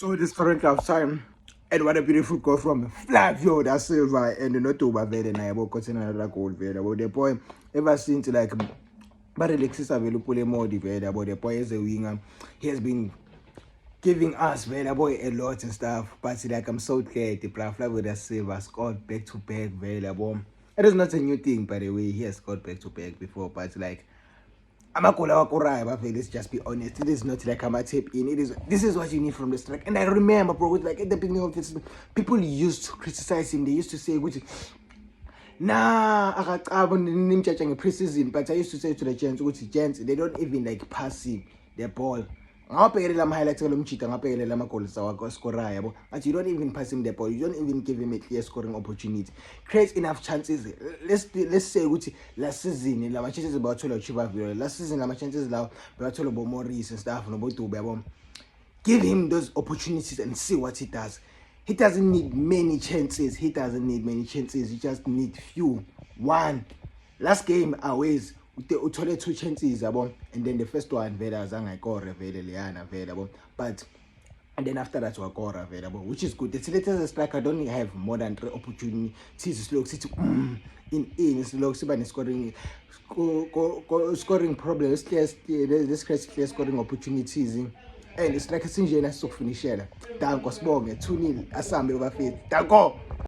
So this current half time, and what a beautiful goal from Flavio da Silva and Notuba Vede Naibo Cotina another goal Veda about the boy ever since like but Alexis available more Veda about the boy as a winger. He has been giving us Veda boy a lot and stuff. But like I'm so glad the Flavio da Silva scored back to back Veda bomb. It is not a new thing by the way, he has scored back to back before, but like Amakola wakorai bafele, let's just be honest. It is not like I'm a tip in. This is what you need from the strike. And I remember, bro, like at the beginning of this, people used to criticize him. They used to say, which nah, nimchacha pre-season, but I used to say to the gents, which gents, they don't even like pass him the ball. Ngaphekelela ama-highlights kalo mchita ngaphekelela ama-goals awascorayo yabo, but you don't even pass him the ball, you don't even give him a clear scoring opportunity, create enough chances. Let's say ukuthi last season lama chances bawathola uChivaviro, last season lama chances lawo bawathola boMorris and stuff noboDube yabo. Give him those opportunities and see what he does. He doesn't need many chances. He just need few. One. Last game aways uthole 2 chances yabo, and then the first one vele azange ayikore vele leyana vele yabo, but and then after that wakora vele yabo, which is good. The selectors as a striker don't have more than 3 opportunities. Slow in slow siba scoring problems, let's clear scoring opportunities. And it's like a sinjena sokufinishela. Danko sibonge 2-0 asambe bafethu. Danko.